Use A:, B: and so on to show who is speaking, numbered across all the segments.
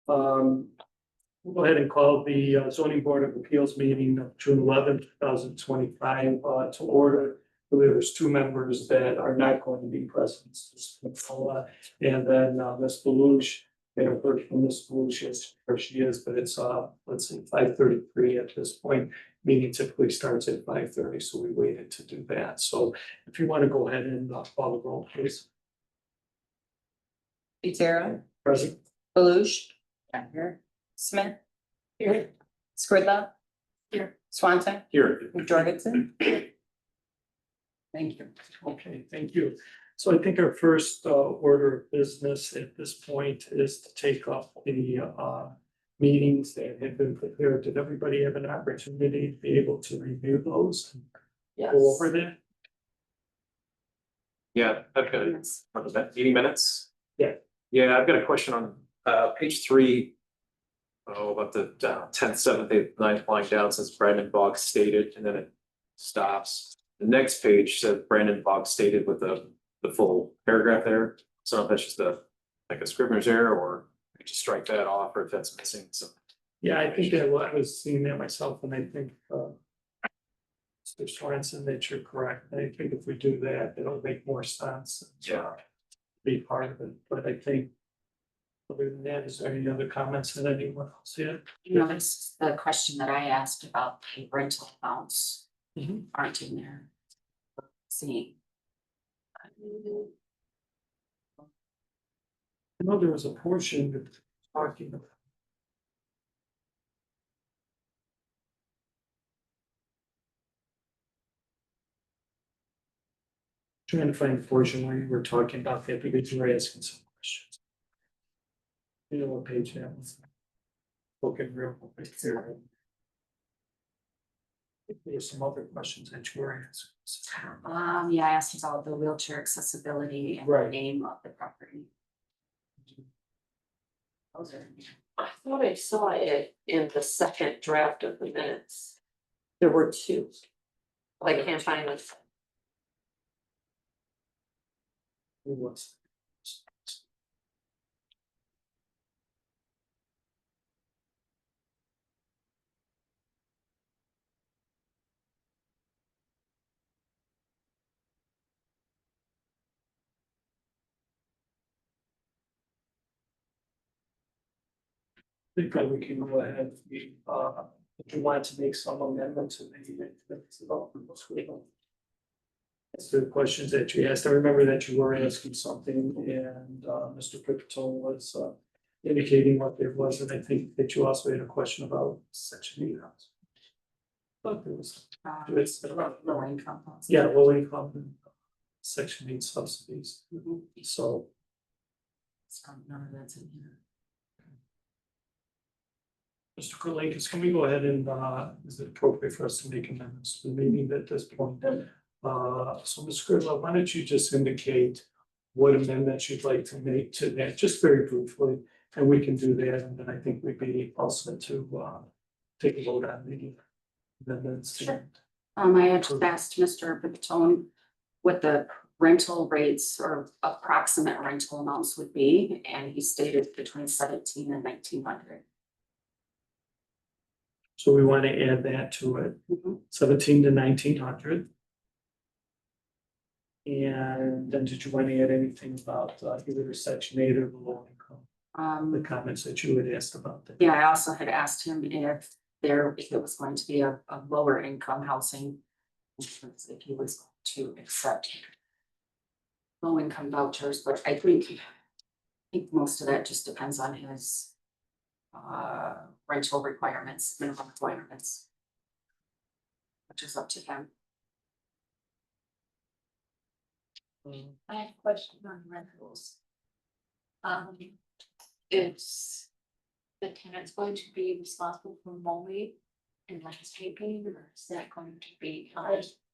A: We'll go ahead and call the zoning board of appeals meeting of June 11th, 2025 to order. There's two members that are not going to be present. And then Ms. Belush, they have heard from Ms. Belush, yes, where she is, but it's let's see, 5:33 at this point. Meeting typically starts at 5:30, so we waited to do that. So if you want to go ahead and call the roll, please.
B: Pizzero,
A: Present.
B: Belush, here. Smith, here. Squidla, here. Swanton,
A: Here.
B: Jorgensen. Thank you.
A: Okay, thank you. So I think our first order of business at this point is to take up the meetings that have been prepared. Did everybody have an opportunity to be able to review those?
B: Yes.
A: Go over that?
C: Yeah, I've got it on the meeting minutes.
A: Yeah.
C: Yeah, I've got a question on page 3. Oh, about the 10th, 7th, 8th, 9th line down says Brandon Boggs stated, and then it stops. The next page says Brandon Boggs stated with the full paragraph there. So if that's just like a scrivener's error, or I could just strike that off, or if that's missing some.
A: Yeah, I think that I was seeing that myself, and I think Mr. Swanson, that you're correct. I think if we do that, it'll make more sense.
C: Yeah.
A: Be part of it, but I think other than that, is there any other comments that anyone else had?
D: You know, it's the question that I asked about the rental amounts aren't in there. See.
A: I know there was a portion that talking about. Trying to find a portion where you were talking about that because you were asking some questions. You know what page that was? Looking real quick here. There's some other questions that you were asking.
D: Yeah, I asked about the wheelchair accessibility and the
A: Right.
D: name of the property. Those are.
E: I thought I saw it in the second draft of the minutes. There were two. I can't find it.
A: Who was? I think that we can go ahead, if you want to make some amendments and maybe that's the questions that you asked. I remember that you were asking something and Mr. Pipitone was indicating what there was, and I think that you also had a question about section 8 house. But there was, it's,
D: Low income. housing.
A: yeah, low income and section 8 subsidies.
D: Mhm.
A: So
D: So none of that's in here.
A: Mr. Kurlikis, can we go ahead and, is it appropriate for us to make amendments to the meeting at this point? So Ms. Scrivner, why don't you just indicate what amendments you'd like to make to that, just very briefly, and we can do that, and then I think we'd be also to take a vote on the amendments.
D: Sure. I had just asked Mr. Pipitone what the rental rates or approximate rental amounts would be, and he stated between 17 and 1900.
A: So we want to add that to it, 17 to 1900. And then did you want to add anything about either section 8 or the low income? The comments that you had asked about that.
D: Yeah, I also had asked him if it was going to be a lower income housing. If he was going to accept low income vouchers, but I think most of that just depends on his rental requirements, minimum requirements. Which is up to him.
E: I have a question on rentals. It's the tenant's going to be responsible for mowing and landscaping, or is that going to be?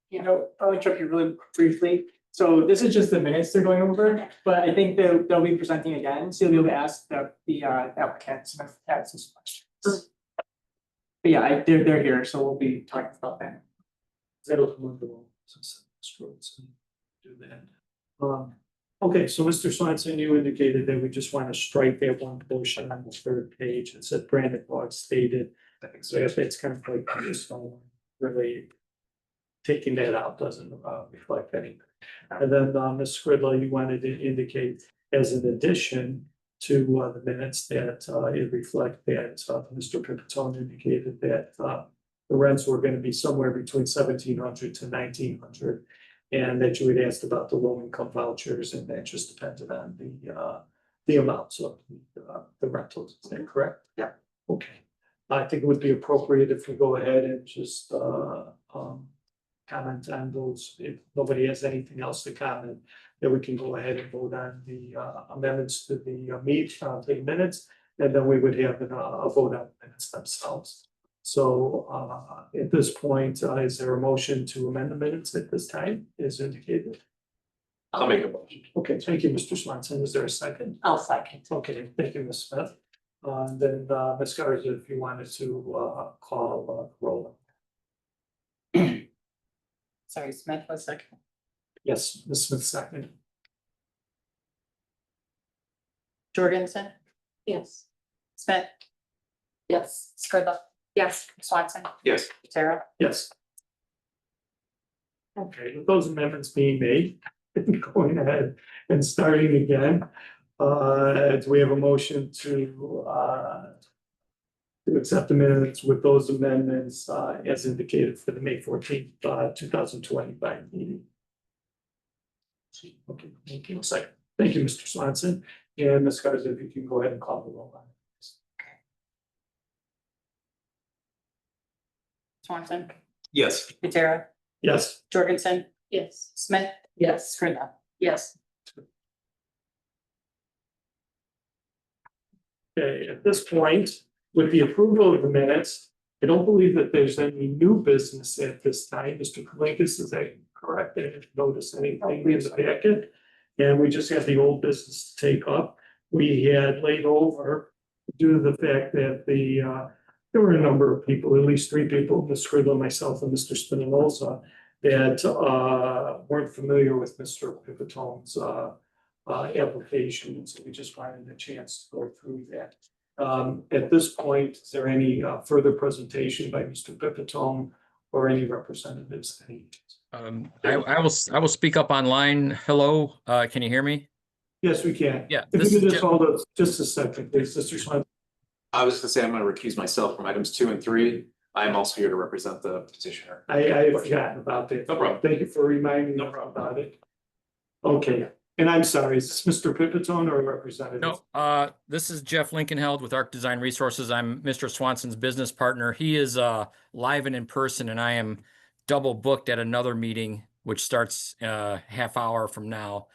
F: You know, I'll interrupt you really briefly. So this is just the minutes they're going over, but I think they'll be presenting again, so you'll be able to ask the applicants and ask some questions. But yeah, they're here, so we'll be talking about that.
A: That'll come under all. Do that. Okay, so Mr. Swanson, you indicated that we just want to strike that one portion on the third page. It said Brandon Boggs stated. So if it's kind of like, just don't really taking that out doesn't reflect anything. And then, Ms. Scribble, you wanted to indicate as an addition to the minutes that it reflect that Mr. Pipitone indicated that the rents were gonna be somewhere between 1,700 to 1,900. And that you had asked about the low income vouchers, and that just depended on the amounts of the rentals, is that correct?
E: Yeah.
A: Okay, I think it would be appropriate if we go ahead and just comment on those, if nobody has anything else to comment, then we can go ahead and vote on the amendments to the minutes, and then we would have a vote on the minutes themselves. So at this point, is there a motion to amend the minutes at this time, as indicated?
C: I'll make a motion.
A: Okay, thank you, Mr. Swanson. Is there a second?
E: I'll second.
A: Okay, thank you, Ms. Smith. Then Ms. Garza, if you wanted to call roll.
B: Sorry, Smith was second.
A: Yes, Ms. Smith, second.
B: Jorgensen,
E: Yes.
B: Smith,
E: Yes.
B: Scribble,
E: Yes.
B: Swanson,
C: Yes.
B: Tara.
A: Yes. Okay, with those amendments being made, going ahead and starting again, do we have a motion to accept the minutes with those amendments, as indicated for the May 14th, 2025 meeting? Okay, thank you. Second. Thank you, Mr. Swanson. And Ms. Garza, if you can go ahead and call the roll on it.
B: Swanson,
C: Yes.
B: Tara,
A: Yes.
B: Jorgensen,
E: Yes.
B: Smith,
E: Yes.
B: Scribble.
E: Yes.
A: Okay, at this point, with the approval of the minutes, I don't believe that there's any new business at this time. Mr. Kalinkas, is that correct? I didn't notice anything in the packet. And we just have the old business to take up. We had laid over due to the fact that there were a number of people, at least three people, Ms. Scribble, myself, and Mr. Spinoza, that weren't familiar with Mr. Pipitone's application, so we just wanted a chance to go through that. At this point, is there any further presentation by Mr. Pipitone or any representatives?
G: I will speak up online. Hello, can you hear me?
A: Yes, we can.
G: Yeah,
A: If
G: this
A: you
G: is
A: could just
G: Jim.
A: hold up just a second, please, Mr. Swanson.
C: I was gonna say I'm gonna recuse myself from items 2 and 3. I am also here to represent the petitioner.
A: I had forgotten about that.
C: No problem.
A: Thank you for reminding me
C: No problem.
A: about it. Okay, and I'm sorry, is this Mr. Pipitone or a representative?
G: No, this is Jeff Lincolnheld with Arc Design Resources. I'm Mr. Swanson's business partner. He is live and in person, and I am double booked at another meeting, which starts half hour from now.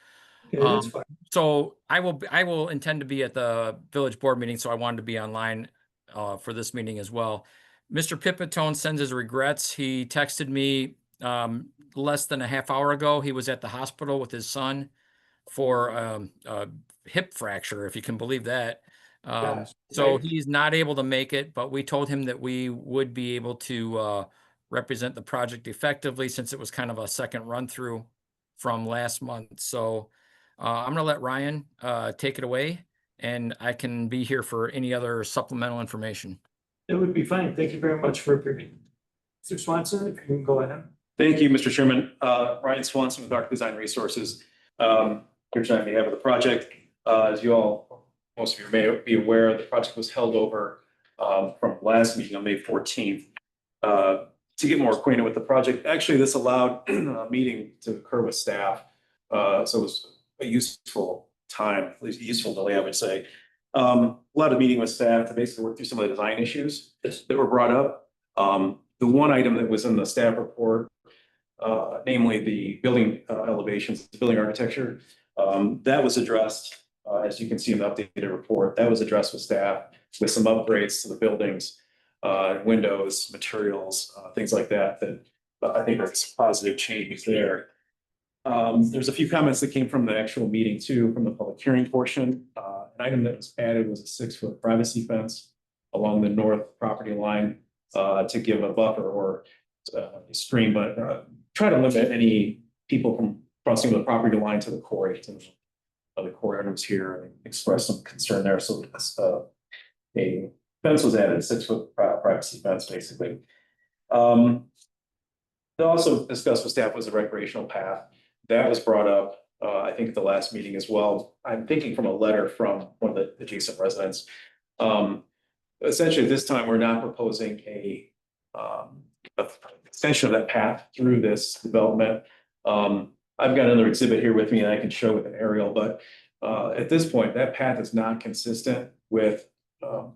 A: Okay, that's fine.
G: So I will intend to be at the village board meeting, so I wanted to be online for this meeting as well. Mr. Pipitone sends his regrets. He texted me less than a half hour ago. He was at the hospital with his son for a hip fracture, if you can believe that.
A: Yes,
G: So
A: right.
G: he's not able to make it, but we told him that we would be able to represent the project effectively, since it was kind of a second run through from last month. So I'm gonna let Ryan take it away, and I can be here for any other supplemental information.
A: It would be fine. Thank you very much for appearing. Mr. Swanson, if you can go ahead.
H: Thank you, Mr. Chairman. Ryan Swanson with Arc Design Resources. Here tonight on behalf of the project. As you all, most of you may be aware, the project was held over from last meeting on May 14th. To get more acquainted with the project, actually, this allowed a meeting to occur with staff. So it was a useful time, at least a useful delay, I would say. Allowed a meeting with staff to basically work through some of the design issues that were brought up. The one item that was in the staff report, namely the building elevations, the building architecture, that was addressed, as you can see in the updated report, that was addressed with staff with some upgrades to the buildings, windows, materials, things like that, that I think are some positive changes there. There's a few comments that came from the actual meeting too, from the public hearing portion. An item that was added was a 6-foot privacy fence along the north property line to give a buffer or a stream, but try to limit any people from crossing the property line to the quarry, to the court items here and expressed some concern there, so a fence was added, 6-foot privacy fence, basically. They also discussed with staff was a recreational path. That was brought up, I think at the last meeting as well. I'm thinking from a letter from one of the adjacent residents. Essentially, this time, we're not proposing a extension of that path through this development. I've got another exhibit here with me and I can show with an aerial, but at this point, that path is not consistent with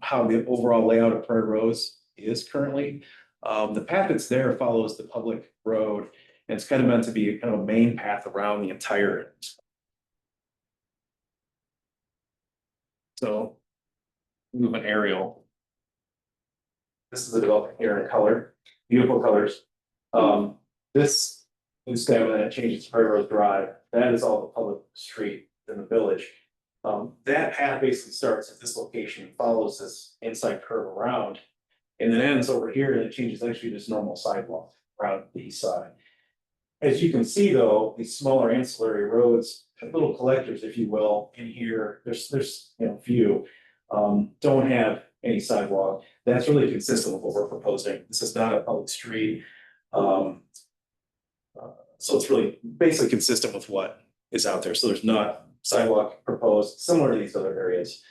H: how the overall layout of Prairie Rose is currently. The path that's there follows the public road, and it's kind of meant to be kind of a main path around the entire. So, move an aerial. This is the development here in color, beautiful colors. This new stem and then it changes to Prairie Rose Drive. That is all the public street in the village. That path basically starts at this location, follows this inside curve around, and then ends over here, and it changes actually this normal sidewalk around the east side. As you can see, though, these smaller ancillary roads, little collectors, if you will, in here, there's few, don't have any sidewalk. That's really consistent with what we're proposing. This is not a public street. So it's really basically consistent with what is out there. So there's not sidewalk proposed, similar to these other areas.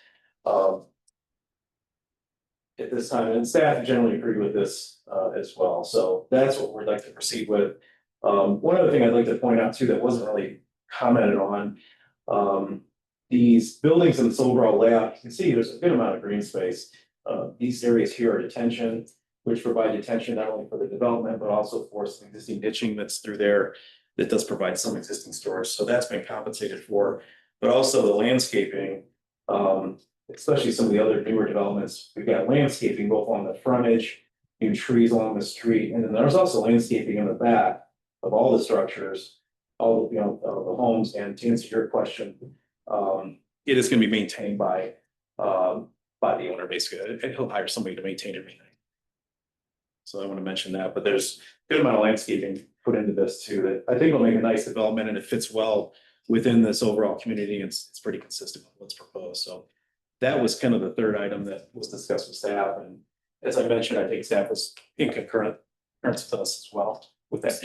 H: At this time, and staff generally agree with this as well. So that's what we'd like to proceed with. One other thing I'd like to point out too that wasn't really commented on. These buildings in this overall layout, you can see there's a good amount of green space. These areas here are detention, which provide detention not only for the development, but also for some existing ditching that's through there that does provide some existing storage. So that's been compensated for, but also the landscaping, especially some of the other newer developments. We've got landscaping both on the frontage, new trees along the street, and then there's also landscaping in the back of all the structures, all the homes. And to answer your question, it is going to be maintained by the owner, basically. And he'll hire somebody to maintain everything. So I want to mention that, but there's a good amount of landscaping put into this too, that I think will make a nice development, and it fits well within this overall community. It's pretty consistent with what's proposed. So that was kind of the third item that was discussed with staff. And as I mentioned, I think staff was in concurrence with us as well with that.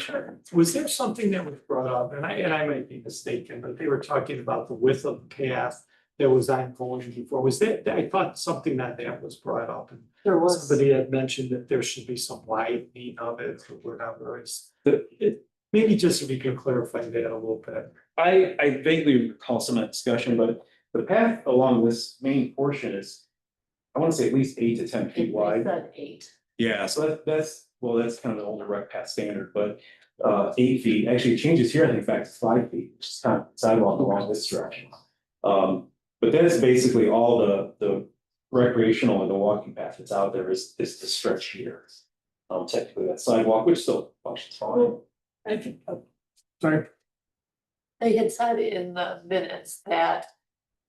A: Was there something that was brought up, and I might be mistaken, but they were talking about the width of the path that was ongoing before. Was that, I thought something that was brought up, and
E: There was.
A: somebody had mentioned that there should be some widening of it, or whatever. Maybe just if you can clarify that a little bit.
H: I vaguely recall some of that discussion, but the path along this main portion is, I want to say at least 8 to 10 feet wide.
E: Said 8.
H: Yeah, so that's kind of the older rec path standard, but 8 feet, actually it changes here, I think, back to 5 feet, which is kind of sidewalk along this direction. But that's basically all the recreational and the walking path that's out there is the stretch here. Technically that sidewalk, which still functions fine.
E: I think
A: Sorry.
E: they had said in the minutes that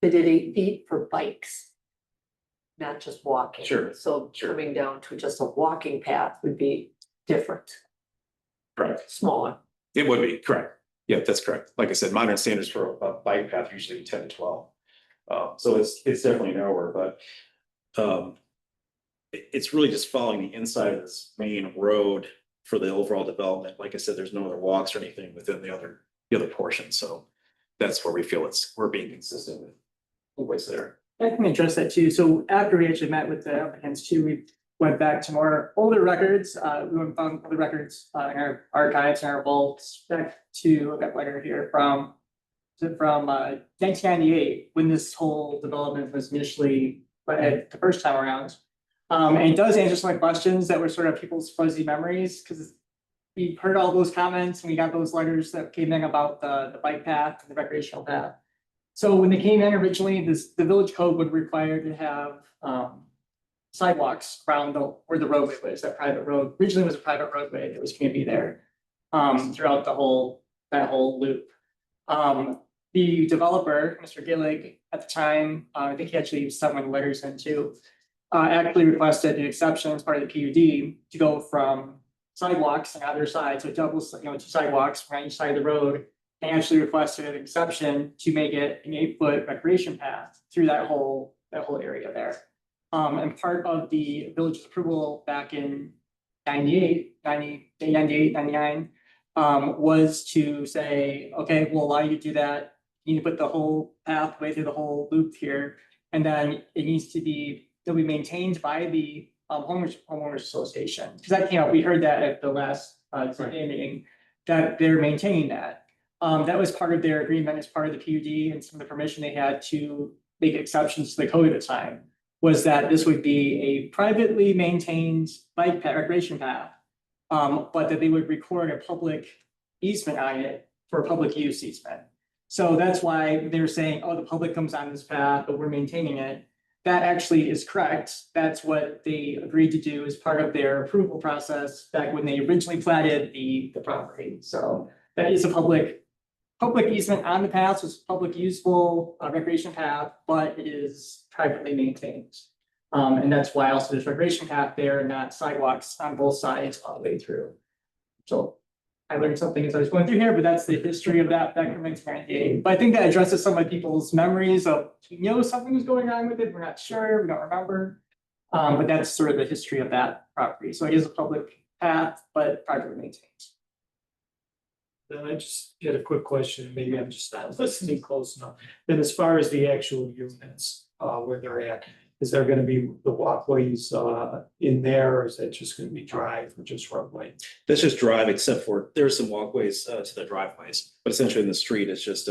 E: they did 8 feet for bikes. Not just walking.
H: Sure,
E: So
H: sure.
E: coming down to just a walking path would be different,
H: Correct.
E: smaller.
H: It would be, correct. Yeah, that's correct. Like I said, modern standards for a bike path usually 10 to 12. So it's definitely narrower, but it's really just following the inside of this main road for the overall development. Like I said, there's no other walks or anything within the other portion. So that's where we feel we're being consistent with what's there.
F: I can address that too. So after we actually met with the applicants too, we went back to more older records. We went and found other records in our archives and our vaults back to, I've got a letter here from 1998, when this whole development was initially the first time around. And it does answer some questions that were sort of people's fuzzy memories, because we heard all those comments and we got those letters that came in about the bike path and the recreational path. So when they came in originally, the village code would require to have sidewalks around where the roadway was, that private road. Originally it was a private roadway, there was community there throughout that whole loop. The developer, Mr. Gillig, at the time, I think he actually sent one of the letters in too, actually requested an exception as part of the PUD to go from sidewalks on either side, so double, 2 sidewalks on each side of the road, they actually requested an exception to make it an 8-foot recreation path through that whole area there. And part of the village's approval back in 99, was to say, okay, we'll allow you to do that. You need to put the whole pathway through the whole loop here. And then it needs to be, it'll be maintained by the homeowners association. Because that came up, we heard that at the last ZBA meeting, that they're maintaining that. That was part of their agreement as part of the PUD and some of the permission they had to make exceptions to the code at the time. Was that this would be a privately maintained bike path, recreation path. But that they would record a public easement on it for public use easement. So that's why they're saying, oh, the public comes on this path, but we're maintaining it. That actually is correct. That's what they agreed to do as part of their approval process back when they originally platted the property. So that is a public easement on the path, so it's public useful recreation path, but it is privately maintained. And that's why also there's recreation path there, not sidewalks on both sides all the way through. So I learned something as I was going through here, but that's the history of that commenced in 98. But I think that addresses some of people's memories of, we know something was going on with it, we're not sure, we don't remember. But that's sort of the history of that property. So it is a public path, but privately maintained.
A: Then I just had a quick question, maybe I'm just not listening close enough. Then as far as the actual units, where they're at, is there gonna be the walkways in there, or is that just gonna be drive or just roadway?
H: That's just drive, except for there's some walkways to the driveways, but essentially in the street, it's just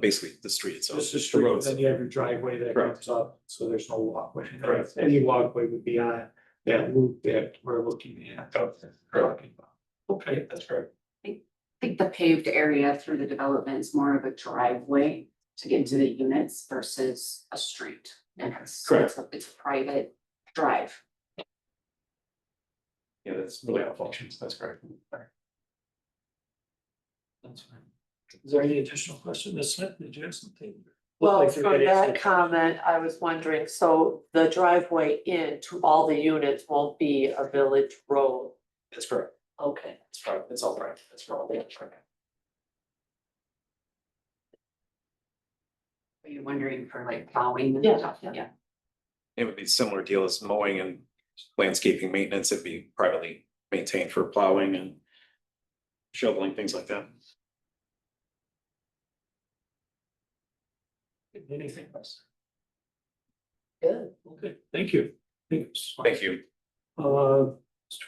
H: basically the street itself.
A: Just the
H: The
A: street,
H: roads.
A: then you have your driveway that
H: Correct.
A: comes up, so there's no walkway.
H: Correct.
A: Any walkway would be on that loop that we're looking at. Talking about. Okay,
H: That's correct.
D: I think the paved area through the development is more of a driveway to get into the units versus a street. And
H: Correct.
D: It's a private drive.
H: Yeah, that's really how it functions. That's correct.
A: that's fine. Is there any additional question, Ms. Smith, did you have something?
E: Well,
A: Looked like
E: from
A: you had
E: that
A: answered.
E: comment, I was wondering, so the driveway in to all the units won't be a village road?
H: That's correct.
E: Okay.
H: That's right. That's all right. That's for all the.
D: Are you wondering for like plowing and
E: Yeah,
D: stuff?
E: yeah.
H: It would be a similar deal as mowing and landscaping maintenance. It'd be privately maintained for plowing and shoveling, things like that.
A: Anything else?
E: Good.
A: Okay, thank you. Thanks.
H: Thank you.
A: Mr.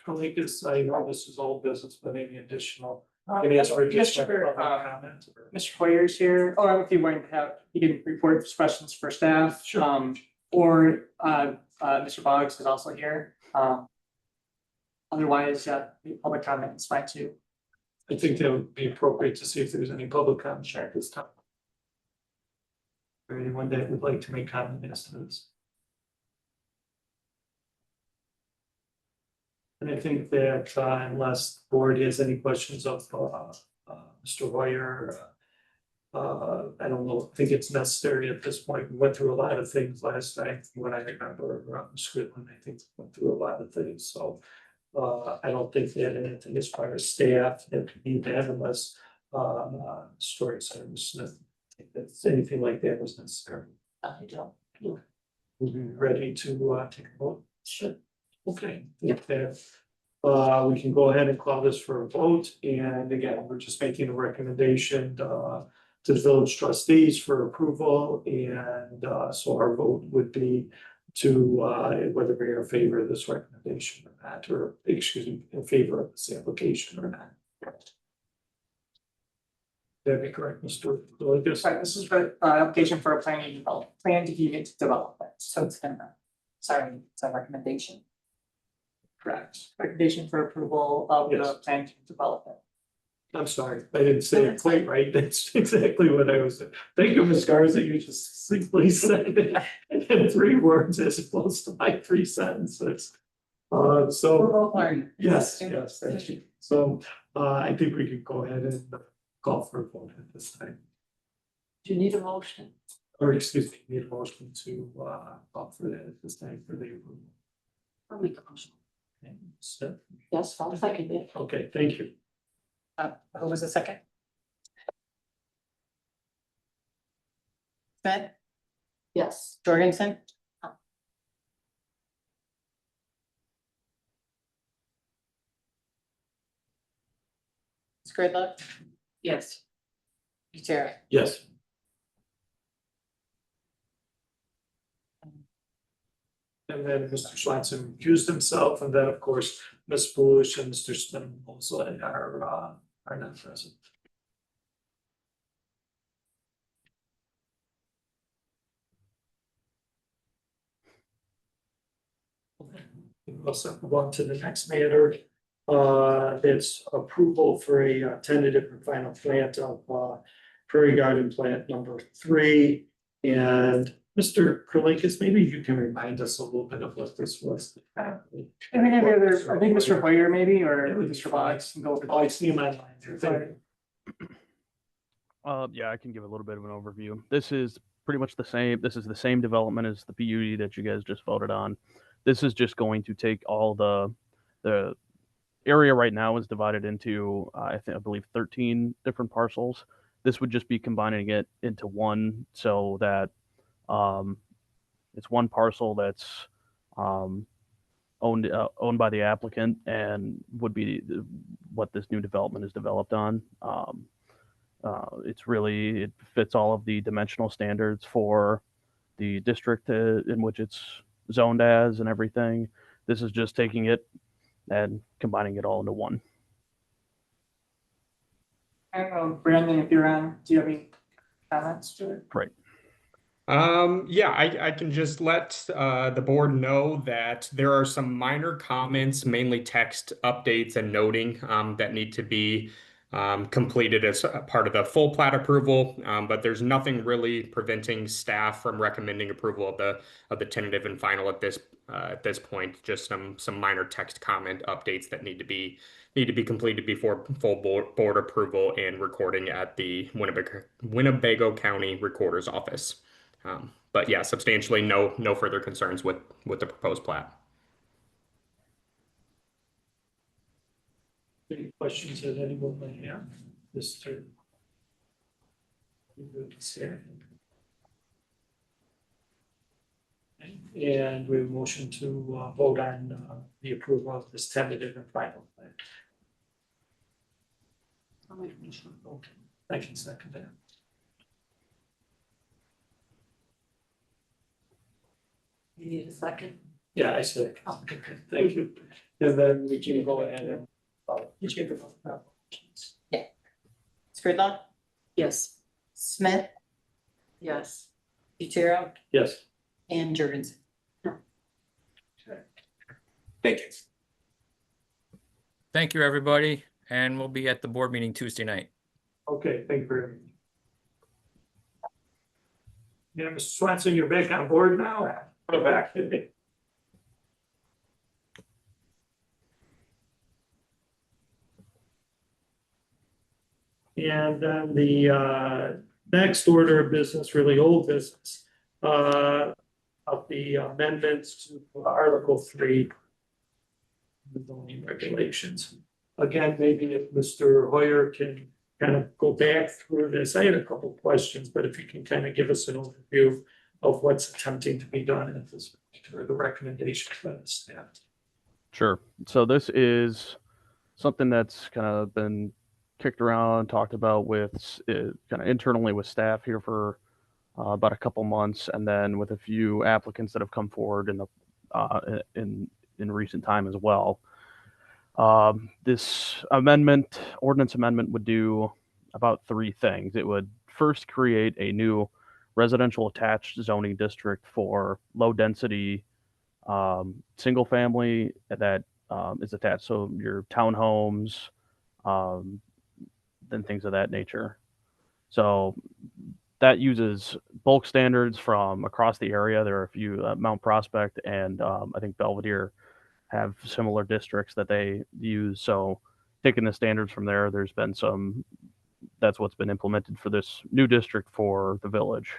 A: Kalikas, I know this is all business, but any additional? Can you ask for additional
F: Mr.
A: public comment?
F: Mr. Hoyer's here, or if you want to have, you can report questions for staff.
A: Sure.
F: Or Mr. Boggs is also here. Otherwise, public comment is fine too.
A: I think that would be appropriate to see if there's any public comment at this time. Or anyone that would like to make comment as to this. And I think that unless the board has any questions of Mr. Hoyer, I don't know, I think it's necessary at this point. We went through a lot of things last night, from what I remember, Squidland, I think went through a lot of things, so. I don't think that anything as far as staff that we need to have unless Story Center Smith, I think that's anything like that was necessary.
E: I don't.
A: We'll be ready to take a vote.
E: Sure.
A: Okay, if that, we can go ahead and call this for a vote, and again, we're just making a recommendation to the village trustees for approval, and so our vote would be to whether we are in favor of this recommendation or not, or excuse me, in favor of this application or not. That'd be correct, Mr. Lucas.
F: Right, this is for application for a planned unit development.
D: So it's a recommendation.
F: Correct. Recommendation for approval of the
A: Yes.
F: planned unit development.
A: I'm sorry, I didn't say it quite right, that's exactly what I was, thank you, Ms. Garza, you just simply said it in 3 words as opposed to my 3 sentences. So, yes, thank you, so, I think we could go ahead and call for a vote at this time.
E: Do you need a motion?
A: Or excuse me, need a motion to call for that at this time for the approval.
D: I'll make a motion.
A: Okay, so,
E: Yes, I'll second it.
A: okay, thank you.
B: Who was the second? Smith,
E: Yes.
B: Jorgensen. Scribbler,
E: Yes.
B: Buterio.
A: Yes. And then Mr. Swanson recused himself, and then, of course, Ms. Palush and Mr. Spinoza are not present. We'll also move on to the next matter. It's approval for a tentative and final plant of Prairie Garden Plant number 3. And Mr. Kurlinkis, maybe you can remind us a little bit of what this was.
F: I think Mr. Hoyer maybe, or Mr. Boggs can go over.
A: Oh, I see him online there. Thank you.
I: Yeah, I can give a little bit of an overview. This is pretty much the same. This is the same development as the PUD that you guys just voted on. This is just going to take all the area right now is divided into I believe 13 different parcels. This would just be combining it into one, so that it's one parcel that's owned by the applicant and would be what this new development is developed on. It fits all of the dimensional standards for the district in which it's zoned as and everything. This is just taking it and combining it all into one.
F: I don't know, Brandon, if you're on, do you have any comments to it?
I: Right.
J: Yeah, I can just let the board know that there are some minor comments, mainly text updates and noting that need to be completed as a part of the full plat approval, but there's nothing really preventing staff from recommending approval of the tentative and final at this point. Just some minor text comment updates that need to be completed before full board approval and recording at the Winnebago County Recorder's Office. But yeah, substantially no further concerns with the proposed plat.
A: Any questions that anyone may have? Mr. And we have a motion to vote on the approval of this tentative and final plan. Okay, I can second that.
E: You need a second?
A: Yeah, I said, okay, thank you. And then we can go ahead and you can vote now.
B: Scribbler,
E: Yes.
B: Smith,
E: Yes.
B: Buterio,
A: Yes.
B: and Jorgensen.
C: Thank you.
G: Thank you, everybody, and we'll be at the board meeting Tuesday night.
A: Okay, thank you very much. Yeah, Mr. Swanson, you're back on board now. Come back. And then the next order of business, really old business, of the amendments to Article 3. The zoning regulations. Again, maybe if Mr. Hoyer can kind of go back through this. I had a couple questions, but if you can kind of give us an overview of what's attempting to be done at this, or the recommendations by the staff.
I: Sure. So this is something that's kind of been kicked around, talked about with kind of internally with staff here for about a couple months, and then with a few applicants that have come forward in recent time as well. This ordinance amendment would do about 3 things. It would first create a new residential attached zoning district for low density single family that is attached. So your townhomes, and things of that nature. So that uses bulk standards from across the area. There are a few, Mount Prospect and I think Belvedere have similar districts that they use. So taking the standards from there, there's been that's what's been implemented for this new district for the village.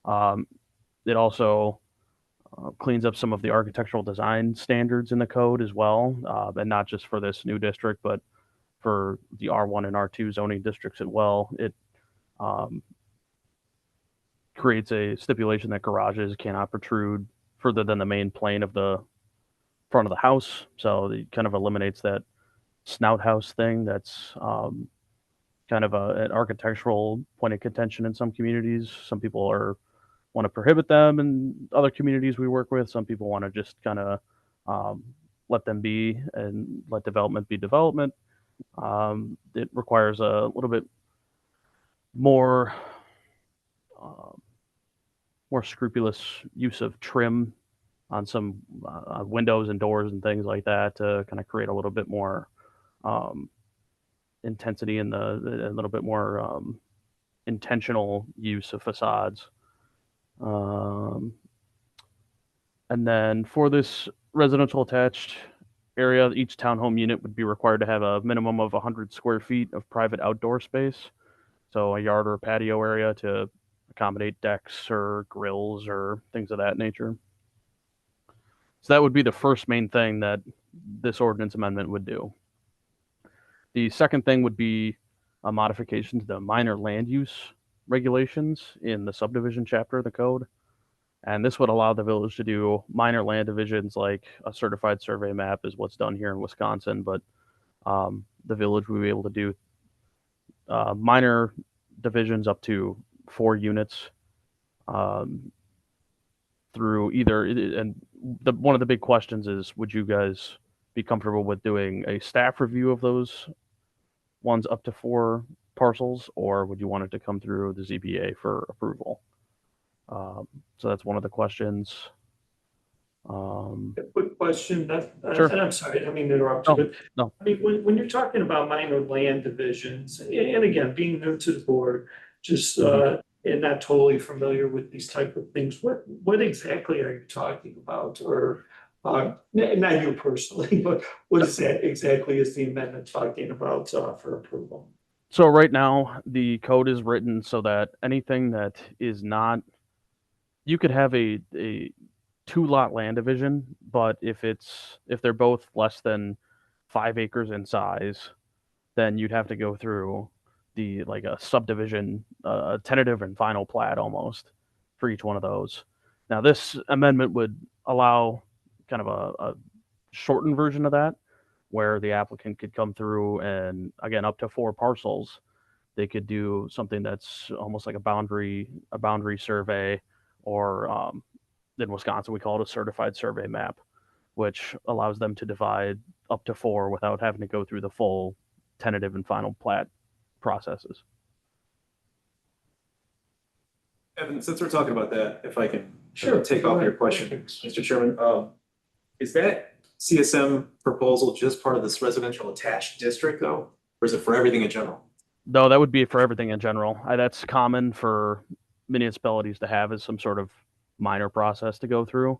I: It also cleans up some of the architectural design standards in the code as well, and not just for this new district, but for the R1 and R2 zoning districts as well. It creates a stipulation that garages cannot protrude further than the main plane of the front of the house. So it kind of eliminates that snout house thing that's kind of an architectural point of contention in some communities. Some people want to prohibit them, and other communities we work with, some people want to just kind of let them be and let development be development. It requires a little bit more more scrupulous use of trim on some windows and doors and things like that to kind of create a little bit more intensity in a little bit more intentional use of facades. And then for this residential attached area, each townhome unit would be required to have a minimum of 100 square feet of private outdoor space. So a yard or patio area to accommodate decks or grills or things of that nature. So that would be the first main thing that this ordinance amendment would do. The second thing would be a modification to the minor land use regulations in the subdivision chapter of the code. And this would allow the village to do minor land divisions like a certified survey map is what's done here in Wisconsin, but the village would be able to do minor divisions up to 4 units through either, and one of the big questions is, would you guys be comfortable with doing a staff review of those ones up to 4 parcels, or would you want it to come through the ZBA for approval? So that's one of the questions.
A: A quick question,
I: Sure.
A: and I'm sorry, I don't mean to interrupt you, but.
I: No.
A: I mean, when you're talking about minor land divisions, and again, being new to the board, just, and not totally familiar with these type of things, what exactly are you talking about? Or, not you personally, but what is that exactly is the amendment talking about, for approval?
I: So right now, the code is written so that anything that is not, you could have a 2-lot land division, but if they're both less than 5 acres in size, then you'd have to go through like a subdivision, a tentative and final plat almost for each one of those. Now this amendment would allow kind of a shortened version of that, where the applicant could come through and, again, up to 4 parcels, they could do something that's almost like a boundary survey, or in Wisconsin we call it a certified survey map, which allows them to divide up to 4 without having to go through the full tentative and final plat processes.
C: Evan, since we're talking about that, if I can
A: Sure.
C: take off your question, Mr. Chairman, is that CSM proposal just part of this residential attached district though? Or is it for everything in general?
I: No, that would be for everything in general. That's common for municipalities to have as some sort of minor process to go through.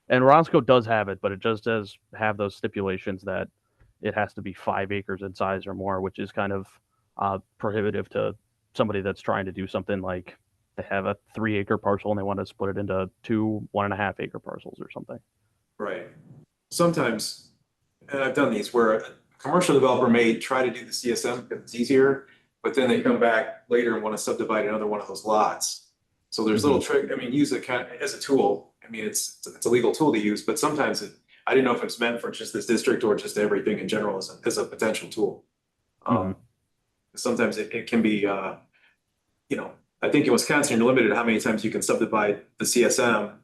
I: And Roscoe does have it, but it just does have those stipulations that it has to be 5 acres in size or more, which is kind of prohibitive to somebody that's trying to do something like they have a 3-acre parcel and they want to split it into 2 1.5-acre parcels or something.
C: Right. Sometimes, and I've done these where a commercial developer may try to do the CSM because it's easier, but then they come back later and want to subdivide another one of those lots. So there's little trick, I mean, use it kind of as a tool. I mean, it's a legal tool to use, but sometimes I didn't know if it's meant for just this district or just everything in general as a potential tool. Sometimes it can be, I think in Wisconsin, you're limited to how many times you can subdivide the CSM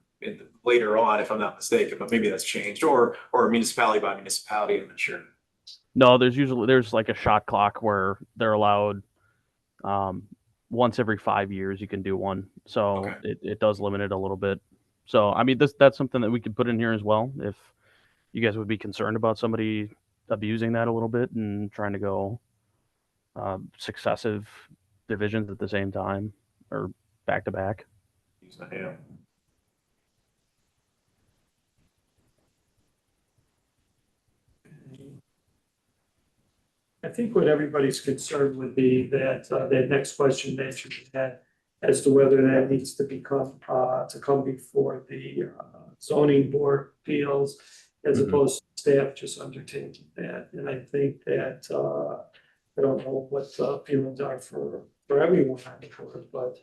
C: later on, if I'm not mistaken, but maybe that's changed, or municipality by municipality, I'm not sure.
I: No, there's like a shot clock where they're allowed once every 5 years you can do one. So
C: Okay.
I: it does limit it a little bit. So I mean that's something that we could put in here as well, if you guys would be concerned about somebody abusing that a little bit and trying to go successive divisions at the same time or back to back.
C: Yeah.
A: I think what everybody's concerned would be that, that next question that you had as to whether that needs to come before the zoning board of appeals, as opposed to staff just undertaking that. And I think that, I don't know what feelings are for everyone on the board, but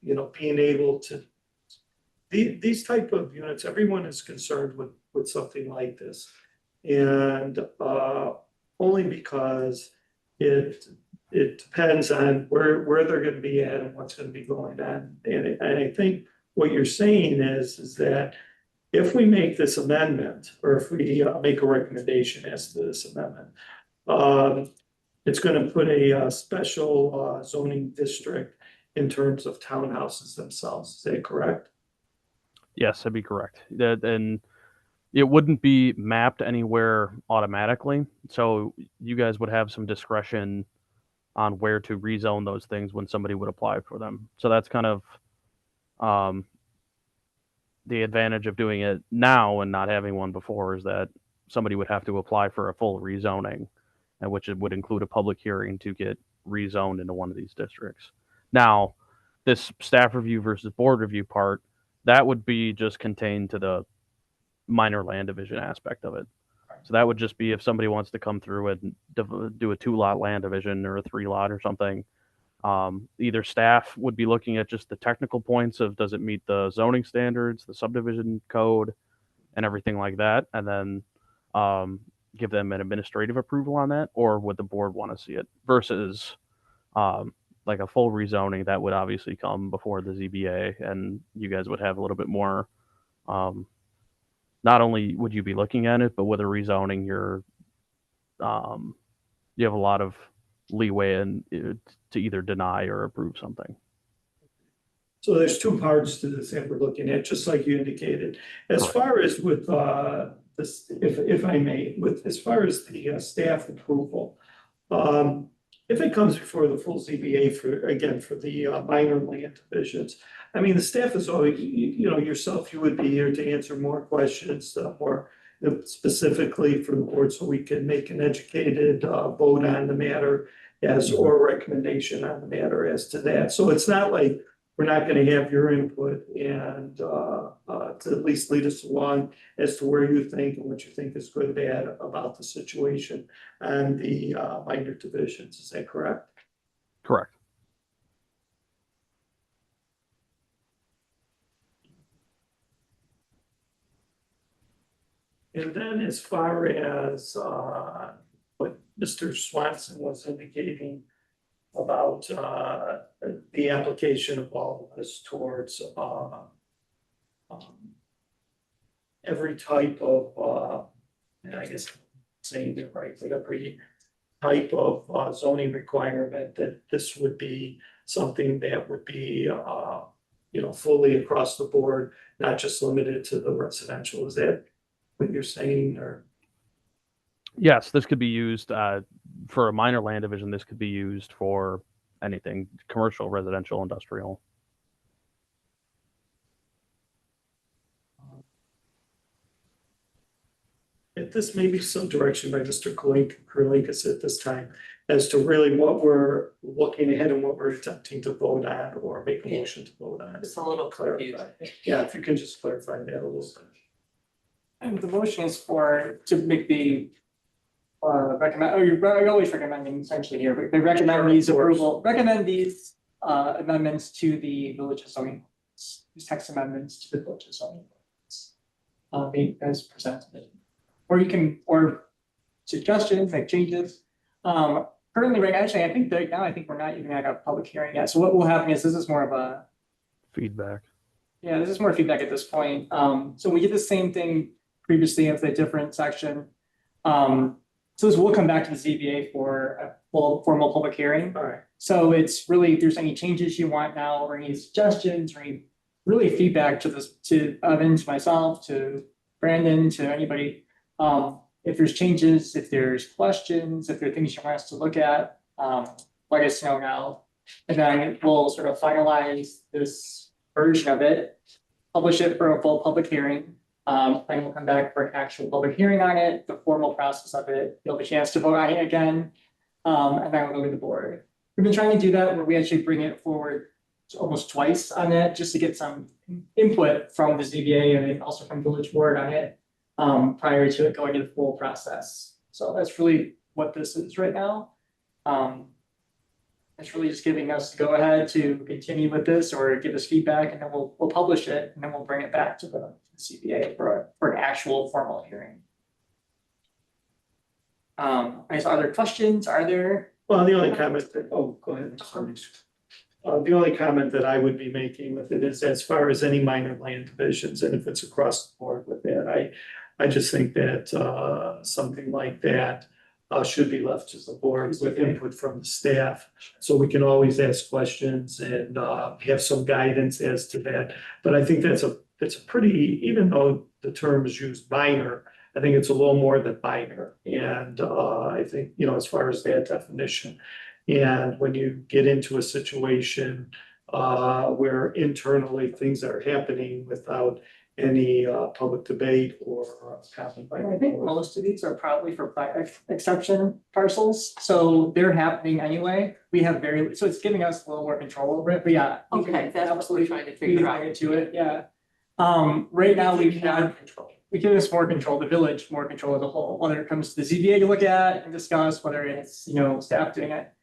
A: being able to. These type of units, everyone is concerned with something like this. And only because it depends on where they're gonna be at and what's gonna be going on. And I think what you're saying is that if we make this amendment, or if we make a recommendation as to this amendment, it's gonna put a special zoning district in terms of townhouses themselves. Is that correct?
I: Yes, that'd be correct. And it wouldn't be mapped anywhere automatically. So you guys would have some discretion on where to rezone those things when somebody would apply for them. So that's kind of the advantage of doing it now and not having one before, is that somebody would have to apply for a full rezoning, and which it would include a public hearing to get rezoned into one of these districts. Now, this staff review versus board review part, that would be just contained to the minor land division aspect of it. So that would just be if somebody wants to come through and do a 2-lot land division or a 3-lot or something. Either staff would be looking at just the technical points of, does it meet the zoning standards, the subdivision code, and everything like that, and then give them an administrative approval on that, or would the board want to see it? Versus like a full rezoning, that would obviously come before the ZBA, and you guys would have a little bit more. Not only would you be looking at it, but with a rezoning, you have a lot of leeway to either deny or approve something.
A: So there's two parts to this that we're looking at, just like you indicated. As far as with this, if I may, as far as the staff approval, if it comes before the full ZBA for the minor land divisions, I mean, the staff is always, yourself, you would be here to answer more questions, more specifically for the board, so we can make an educated vote on the matter or recommendation on the matter as to that. So it's not like we're not going to have your input and to at least lead us along as to where you think and what you think is good, bad about the situation and the minor divisions. Is that correct?
I: Correct.
A: And then as far as what Mr. Swanson was indicating about the application of all of this towards every type of, and I guess I'm saying it right, but every type of zoning requirement, that this would be something that would be fully across the board, not just limited to the residential. Is that what you're saying? Or
I: Yes, this could be used for a minor land division. This could be used for anything: commercial, residential, industrial.
A: if this may be some direction by Mr. Kulinkas at this time as to really what we're looking ahead and what we're attempting to vote on or make a motion to vote on.
E: It's a little confusing.
A: Yeah, if you can just clarify that a little bit.
F: And the motion is to make the you're always recommending essentially here, but they recommend these amendments to the village zoning, these text amendments to the village zoning. As presented. Or suggestions, make changes. Currently, actually, I think we're not even at a public hearing yet. So what will happen is this is more of a
I: Feedback.
F: Yeah, this is more feedback at this point. So we did the same thing previously of the different section. So this will come back to the ZBA for a formal public hearing.
A: All right.
F: So it's really, if there's any changes you want now, or any suggestions, or any really feedback to Evan, to myself, to Brandon, to anybody. If there's changes, if there's questions, if there are things you want us to look at, let us know now. And then we'll sort of finalize this version of it, publish it for a full public hearing. And we'll come back for an actual public hearing on it, the formal process of it. You'll have a chance to vote on it again. And then we'll go to the board. We've been trying to do that where we actually bring it forward almost twice on it, just to get some input from the ZBA and also from village board on it, prior to it going to the full process. So that's really what this is right now. And It's really just giving us go ahead to continue with this or give us feedback, and then we'll publish it, and then we'll bring it back to the CBA for an actual formal hearing. I guess, are there questions? Are there?
A: Well, the only comment that, oh, go ahead. Sorry. The only comment that I would be making with it is as far as any minor land divisions, and if it's across the board with that, I just think that something like that should be left to the board with input from the staff. So we can always ask questions and have some guidance as to that. But I think it's a pretty, even though the term is used minor, I think it's a little more than minor. And I think, you know, as far as that definition, and when you get into a situation where internally things are happening without any public debate or comment by.
F: I think most of these are probably for exception parcels, so they're happening anyway. We have so it's giving us a little more control over it, but yeah. we can
E: Okay, that's what we're trying to figure out.
F: bring it to it, yeah. Right now we have. We give us more control, the village more control as a whole, whether it comes to the ZBA to look at and discuss, whether it's, you know, staff doing it.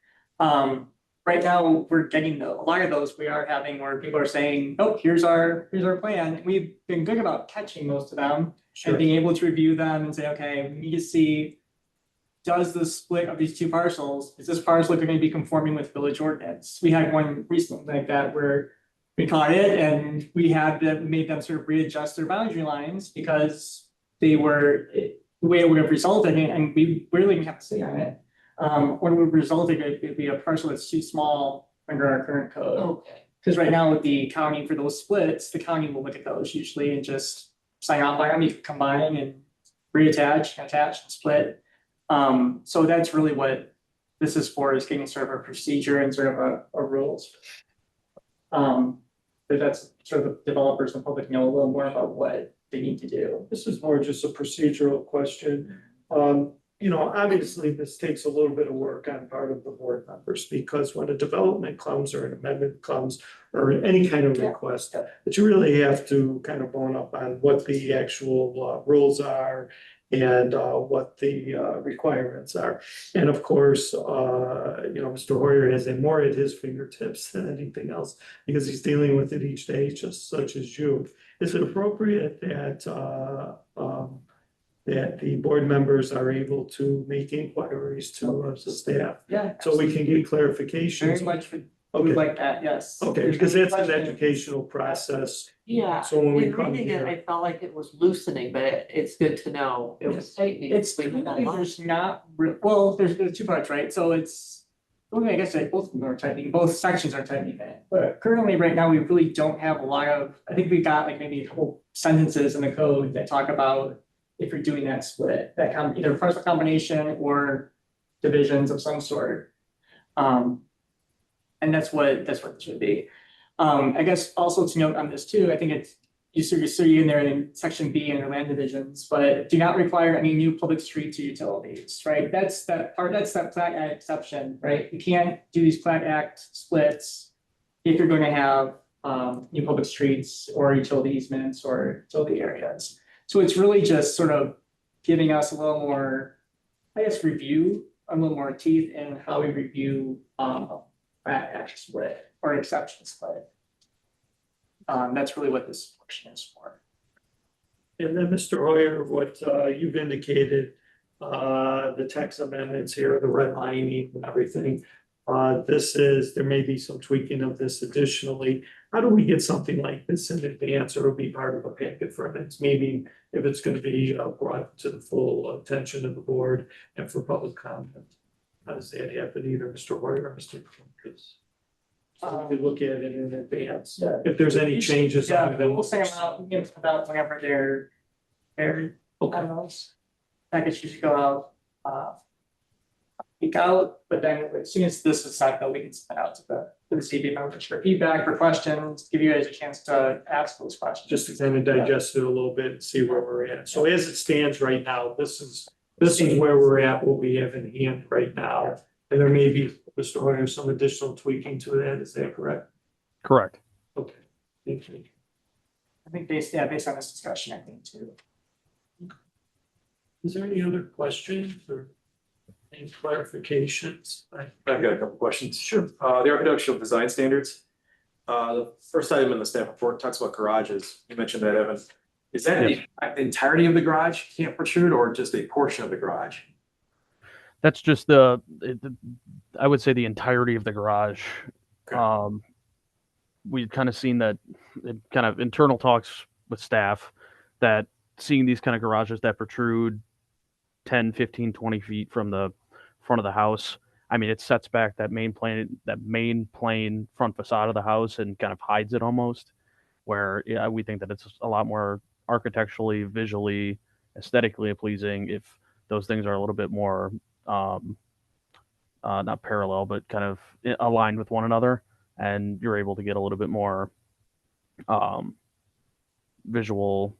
F: Right now, we're getting a lot of those we are having where people are saying, oh, here's our plan. We've been good about catching most of them and being able to review them and say, okay, we need to see. Does the split of these two parcels, is this parcel going to be conforming with village ordinance? We had one recently like that where we caught it and we made them sort of readjust their boundary lines because they were the way it would have resulted in, and we really didn't have to say on it. When we resulted, it'd be a parcel that's too small under our current code.
E: Okay.
F: Because right now with the county for those splits, the county will look at those usually and just sign off on them, you can combine and reattach, attach and split. So that's really what this is for, is getting sort of a procedure and sort of a rules. But that's sort of the developers and public know a little more about what they need to do.
A: This is more just a procedural question. You know, obviously, this takes a little bit of work on part of the board members, because when a development comes or an amendment comes, or any kind of request, that you really have to kind of bone up on what the actual rules are and what the requirements are. And of course, you know, Mr. Hoyer has it more at his fingertips than anything else, because he's dealing with it each day, just such as you. Is it appropriate that that the board members are able to make inquiries to the staff,
F: Yeah.
A: so we can get clarifications?
F: Very much would
A: Okay,
F: like that, yes.
A: okay, because that's an educational process.
E: Yeah,
A: So when we
E: in
A: come
E: reading it,
A: here,
E: I felt like it was loosening, but it's good to know. It was tightening.
F: It's
E: We had a
F: currently
E: lot.
F: there's not, well, there's two parts, right? So it's, well, I guess both of them are tightening, both sections are tightening it. But currently, right now, we really don't have a lot of, I think we got like maybe whole sentences in the code that talk about if you're doing that split, that either parcel combination or divisions of some sort. And that's what it should be. I guess also to note on this too, I think it's, you see in there in section B under land divisions, but do not require any new public streets or utilities, right? That's that Plat Act exception, right? You can't do these Plat Act splits if you're going to have new public streets or utility easements or utility areas. So it's really just sort of giving us a little more, I guess, review, a little more teeth in how we review Plat Act split or exception split. That's really what this portion is for.
A: and then Mr. Hoyer, what you've indicated, the text amendments here, the redlining and everything. There may be some tweaking of this additionally. How do we get something like this in advance, or it'll be part of a packet for its meeting if it's gonna be brought to the full attention of the board and for public comment? How does that happen, either Mr. Hoyer or Mr. Chris? So we could look at it in advance,
F: Yeah.
A: if there's any changes.
F: Yeah, we'll say them out, we can put out whenever they're, I
A: Okay,
F: don't know. Package usually go out, week out, but then as soon as this is set, though, we can send it out to the CB members for feedback, for questions, give you guys a chance to ask those questions.
A: just to kind of digest it a little bit and see where we're at. So as it stands right now, this is where we're at, what we have in hand right now. And there may be, Mr. Hoyer, some additional tweaking to that, is that correct?
I: Correct.
A: Okay, thank you.
F: I think based on this discussion, I think too.
A: Is there any other questions or Any clarifications?
C: I've got a couple questions.
A: Sure.
C: The architectural design standards. The first item in the staff report talks about garages. You mentioned that, Evan. Is that the entirety of the garage can't protrude or just a portion of the garage?
I: That's just I would say the entirety of the garage.
C: Okay.
I: We've kind of seen that in kind of internal talks with staff that seeing these kind of garages that protrude 10, 15, 20 feet from the front of the house. I mean, it sets back that main plane front facade of the house and kind of hides it almost, where we think that it's a lot more architecturally, visually, aesthetically pleasing if those things are a little bit more not parallel, but kind of aligned with one another, and you're able to get a little bit more visual,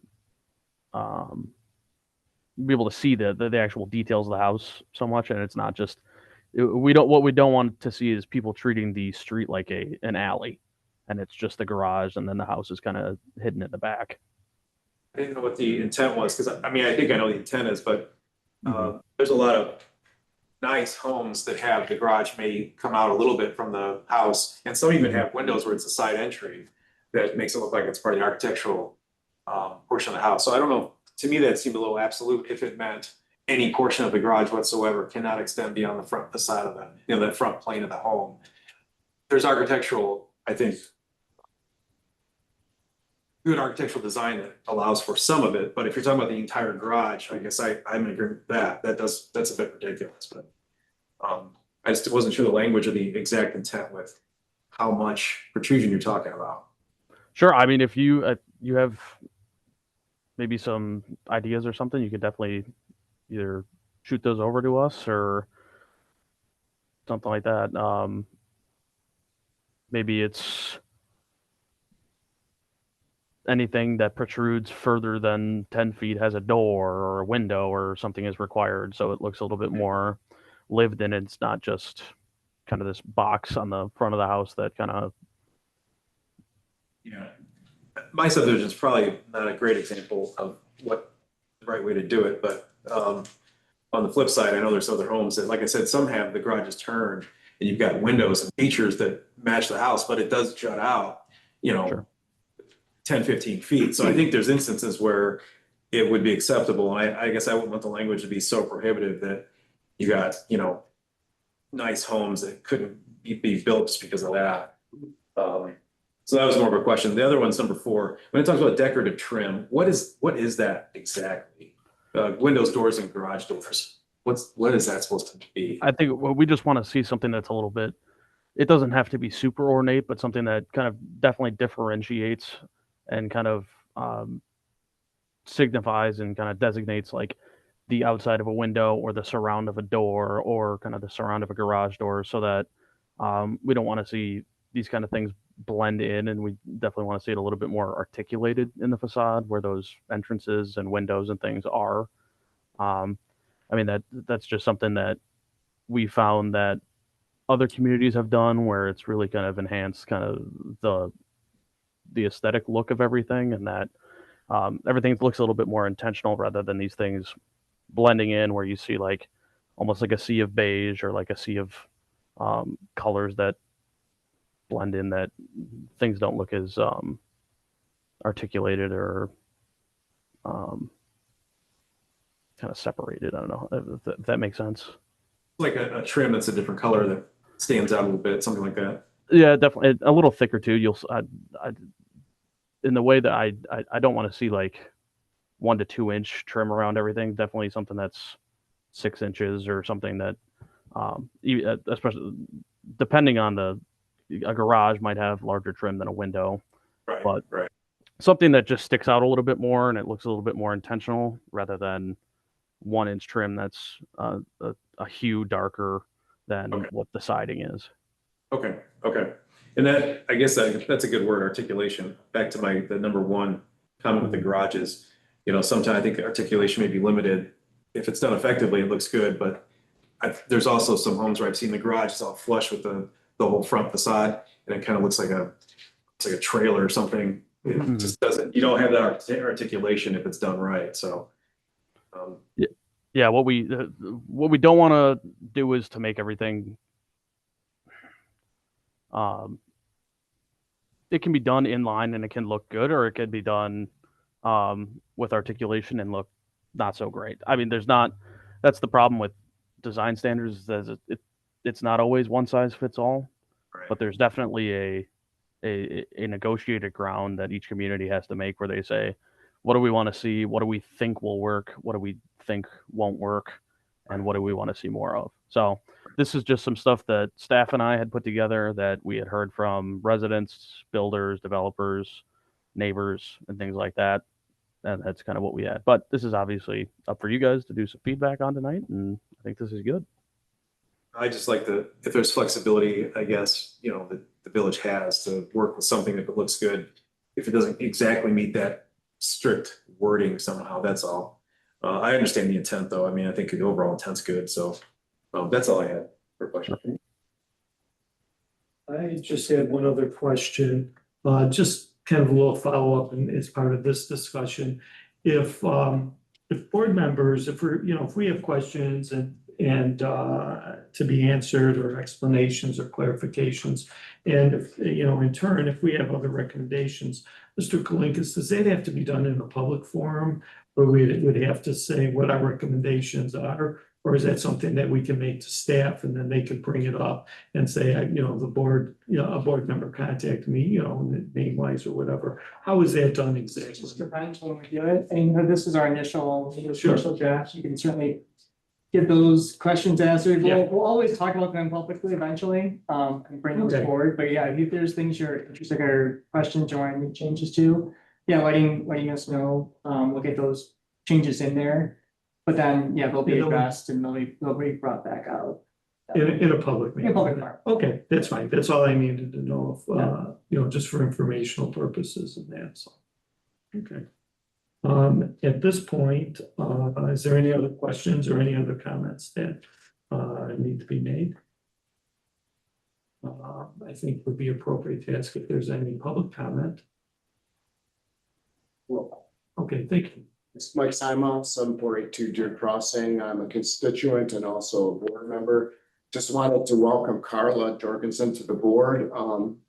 I: be able to see the actual details of the house so much, and it's not just what we don't want to see is people treating the street like an alley, and it's just the garage, and then the house is kind of hidden in the back.
C: I didn't know what the intent was, because I mean, I think I know the intent is, but there's a lot of nice homes that have the garage may come out a little bit from the house, and some even have windows where it's a side entry that makes it look like it's part of the architectural portion of the house. So I don't know, to me, that seemed a little absolute if it meant any portion of the garage whatsoever cannot extend beyond the front facade of the, that front plane of the home. There's architectural, I think, good architectural design that allows for some of it, but if you're talking about the entire garage, I guess I'm in agreement with that. That's a bit ridiculous, but I just wasn't sure the language of the exact intent with how much protrusion you're talking about.
I: Sure. I mean, if you you have maybe some ideas or something, you could definitely either shoot those over to us or something like that. Maybe it's anything that protrudes further than 10 feet has a door or a window or something is required, so it looks a little bit more lived in. It's not just kind of this box on the front of the house that kind of.
C: Yeah, my subdivision is probably not a great example of what the right way to do it, but on the flip side, I know there's other homes that, like I said, some have the garages turned and you've got windows and features that match the house, but it does jut out,
I: Sure.
C: 10, 15 feet. So I think there's instances where it would be acceptable. I guess I wouldn't want the language to be so prohibitive that you got, nice homes that couldn't be built just because of that. So that was more of a question. The other one's number 4. When it talks about decorative trim, what is that exactly? Windows, doors, and garage doors. What is that supposed to be?
I: I think we just want to see something that's a little bit. It doesn't have to be super ornate, but something that kind of definitely differentiates and kind of signifies and kind of designates like the outside of a window or the surround of a door or kind of the surround of a garage door, so that we don't want to see these kind of things blend in, and we definitely want to see it a little bit more articulated in the facade where those entrances and windows and things are. I mean, that's just something that we found that other communities have done, where it's really kind of enhanced kind of the aesthetic look of everything, and that everything looks a little bit more intentional rather than these things blending in where you see like almost like a sea of beige or like a sea of colors that blend in, that things don't look as articulated or kind of separated. I don't know if that makes sense.
C: Like a trim that's a different color that stands out a little bit, something like that.
I: Yeah, definitely a little thicker too. In the way that I don't want to see like 1 to 2 inch trim around everything. Definitely something that's 6 inches or something that, especially depending on a garage might have larger trim than a window,
C: Right.
I: but
C: Right.
I: something that just sticks out a little bit more and it looks a little bit more intentional rather than 1 inch trim that's a hue darker than what the siding is.
C: Okay. And that, I guess that's a good word, articulation. Back to the number 1 comment with the garages. Sometimes I think articulation may be limited. If it's done effectively, it looks good, but there's also some homes where I've seen the garage is all flush with the whole front facade, and it kind of looks like a trailer or something. It just doesn't. You don't have that articulation if it's done right. So.
I: Yeah, yeah, what we don't want to do is to make everything. It can be done in line and it can look good, or it can be done with articulation and look not so great. I mean, that's the problem with design standards, is it's not always one size fits all,
C: Right.
I: but there's definitely a negotiated ground that each community has to make where they say, what do we want to see? What do we think will work? What do we think won't work? And what do we want to see more of? So this is just some stuff that staff and I had put together that we had heard from residents, builders, developers, neighbors, and things like that. And that's kind of what we had. But this is obviously up for you guys to do some feedback on tonight, and I think this is good.
C: I just like if there's flexibility, I guess, you know, that the village has to work with something if it looks good. If it doesn't exactly meet that strict wording somehow, that's all. I understand the intent though. I mean, I think the overall intent's good, so that's all I had for a question.
A: I just had one other question, just kind of a little follow-up and as part of this discussion. If board members, if we have questions and to be answered, or explanations or clarifications, and if, in turn, if we have other recommendations, Mr. Kalinkas, does that have to be done in a public forum? Or we would have to say what our recommendations are? Or is that something that we can make to staff and then they can bring it up and say, the board, a board member contacted me, name wise or whatever? How is that done exactly?
F: Just depends when we do it, and this is our initial draft. You can certainly get those questions answered.
A: Yeah.
F: We'll always talk about them publicly eventually, and bring those
A: Okay.
F: forward. But yeah, if there's things you're interested or questions you want to make changes to, yeah, letting us know. Look at those changes in there. But then, yeah, they'll be addressed and they'll be brought back out.
A: In a public meeting?
F: In a public forum.
A: Okay, that's fine. That's all I needed to know, just for informational purposes and that, so. Okay. At this point, is there any other questions or any other comments that need to be made? I think would be appropriate to ask if there's any public comment. Okay, thank you.
K: It's Mike Simons, 7482 Deer Crossing. I'm a constituent and also a board member. Just wanted to welcome Carla Jorgensen to the board.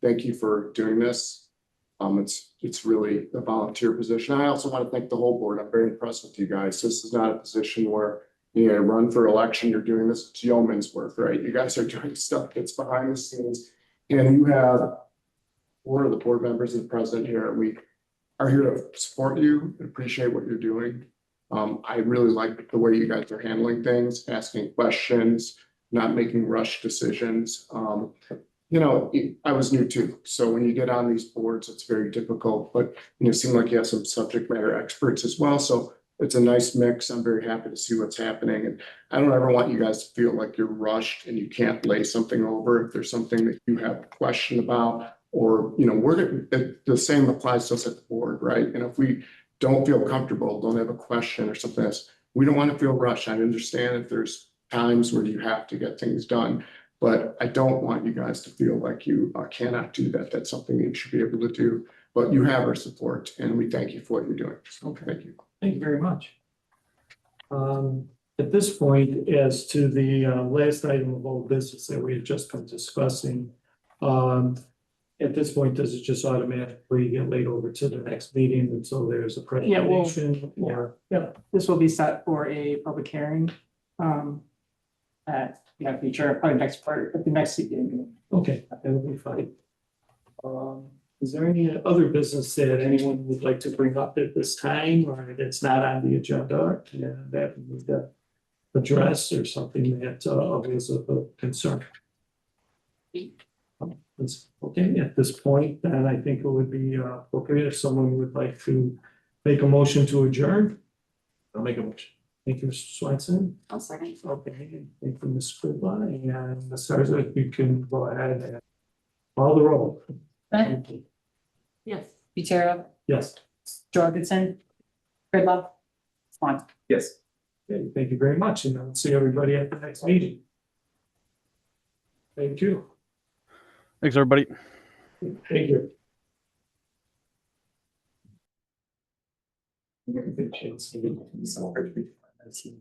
K: Thank you for doing this. It's really a volunteer position. I also want to thank the whole board. I'm very impressed with you guys. This is not a position where you run for election. You're doing this. It's yeoman's work, right? You guys are doing stuff that's behind the scenes. And you have 4 of the board members and the president here. We are here to support you and appreciate what you're doing. I really like the way you guys are handling things, asking questions, not making rush decisions. I was new too. So when you get on these boards, it's very difficult, but it seems like you have some subject matter experts as well. So it's a nice mix. I'm very happy to see what's happening. And I don't ever want you guys to feel like you're rushed and you can't lay something over. If there's something that you have a question about, or, the same applies to us at the board, right? And if we don't feel comfortable, don't have a question or something else, we don't want to feel rushed. I understand if there's times where you have to get things done, but I don't want you guys to feel like you cannot do that. That's something you should be able to do, but you have our support and we thank you for what you're doing. So thank you.
A: Thank you very much. At this point, as to the last item of old business that we had just been discussing, at this point, does it just automatically get laid over to the next meeting until there's a presentation?
F: This will be set for a public hearing. Future, probably next part of the next meeting.
A: Okay, that will be fine. Is there any other business that anyone would like to bring up at this time, or that's not on the agenda, that we need to address, or something that is of a concern? Okay, at this point, then I think it would be appropriate if someone would like to make a motion to adjourn.
C: I'll make a motion.
A: Thank you, Mr. Swenson.
D: I'll second.
A: Okay, thank you, Ms. Scribble, and Ms. Sarza, you can go ahead and call the roll.
B: Smith,
E: Yes.
B: Otero,
A: Yes.
B: Jorgensen, Gridlock, Swan.
C: Yes.
A: Okay, thank you very much, and I'll see everybody at the next meeting. Thank you.
I: Thanks, everybody.
A: Thank you. Good chance to get some I see.